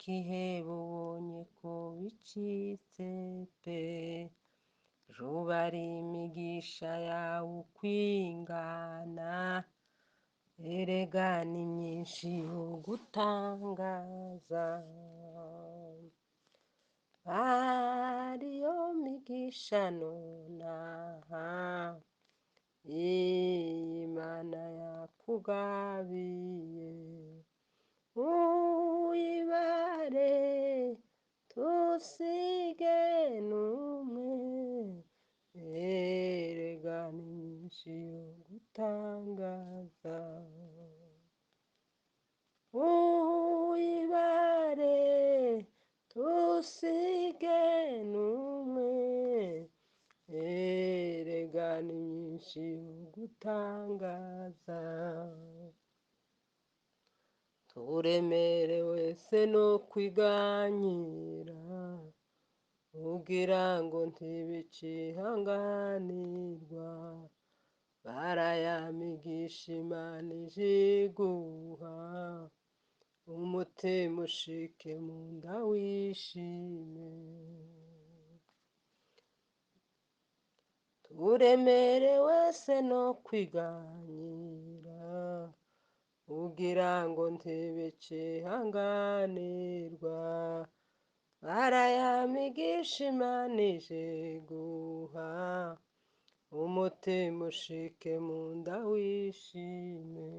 ikihebe ubonye ko bicitse pe, juba ari imigisha yawe ukwingana, erega ni myinshi yo gutangaza, ariyo migisha nonaha Imana yakugabiye, uyibare tusige n'umwe, erega ni myinshi yo gutangaza, uyibare tusige n'umwe, erega ni myinshi yo gutangaza, turemerewe se no kwiganyira, ugira ngo ntibicihanganirwa, barayamigisha Imana ijiguha, umutima ushike mu nda wishime, turemerewe se no kwiganyira, ugira ngo ntibicihanganirwa, barayamigisha Imana ijiguha, umutima ushike mu nda wishime,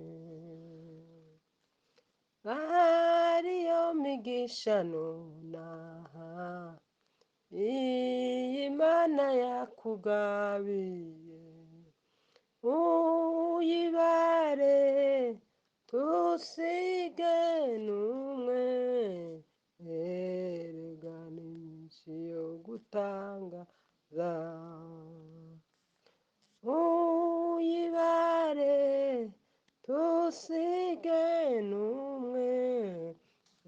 ariyo migisha nonaha Imana yakugabiye, uyibare tusige n'umwe, erega ni myinshi yo gutangaza, uyibare tusige n'umwe,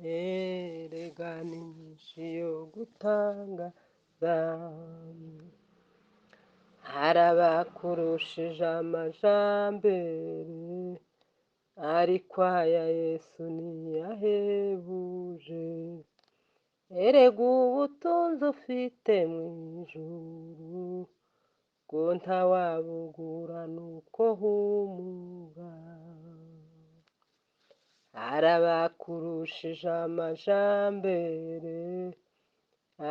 erega ni myinshi yo gutangaza, hari abakurushije amajambere, ariko aya Yesu niyahebuje, erega ubutunzi ufite mw'ijuru bwo ntawabugura nuko humura, hari abakurushije amajambere,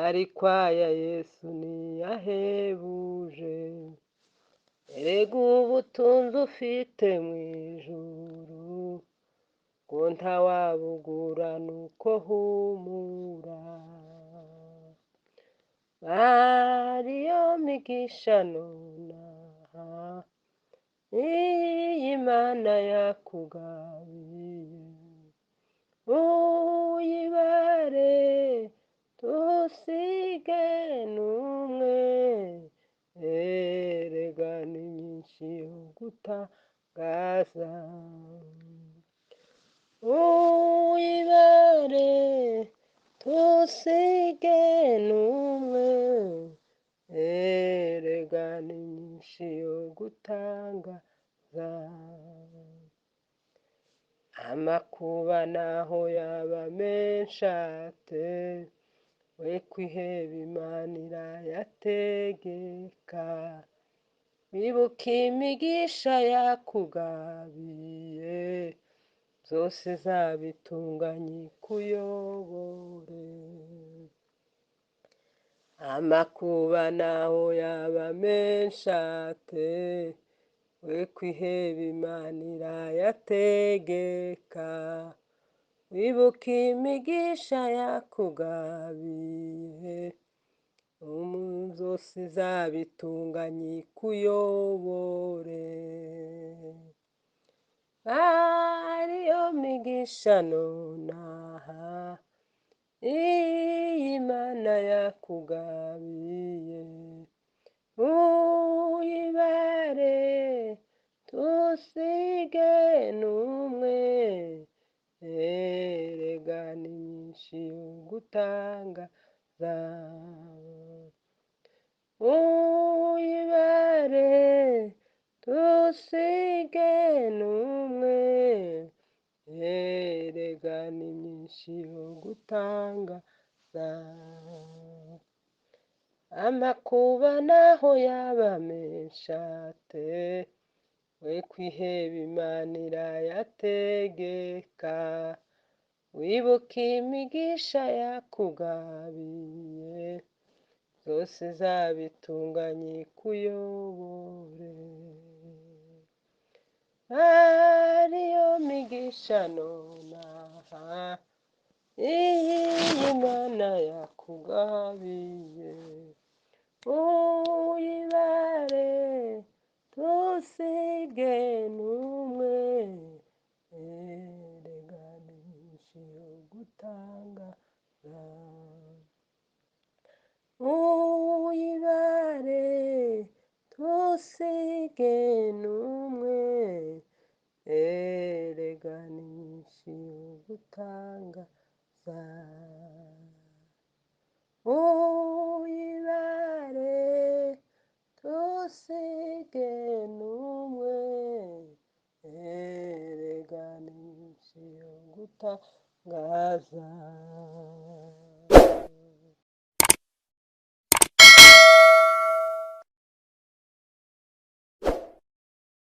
ariko aya Yesu niyahebuje, erega ubutunzi ufite mw'ijuru bwo ntawabugura nuko humura, ariyo migisha nonaha Imana yakugabiye, uyibare tusige n'umwe, erega ni myinshi yo gutangaza, uyibare tusige n'umwe, erega ni myinshi yo gutangaza, amakuba naho yaba menshi ate, we kwiheba Imana irayategeka, wibuka imigisha yakugabiye, byose zabitunganye ikuyobore, amakuba naho yaba menshi ate, we kwiheba Imana irayategeka, wibuka imigisha yakugabiye, zose zabitunganye ikuyobore, ariyo migisha nonaha Imana yakugabiye, uyibare tusige n'umwe, erega ni myinshi yo gutangaza, uyibare tusige n'umwe, erega ni myinshi myinshi yo gutangaza, amakuba naho yaba menshi ate, we kwiheba Imana irayategeka, wibuka imigisha yakugabiye, zose zabitunganye ikuyobore. Ariyo migisha nonaha iyi Imana yakugabiye, uyibare ntusige n'umwe, erega ni myinshi yo gutangaza, uyibare ntusige n'umwe, erega ni myinshi yo gutangaza, uyibare ntusige n'umwe, erega ni myinshi yo gutangaza.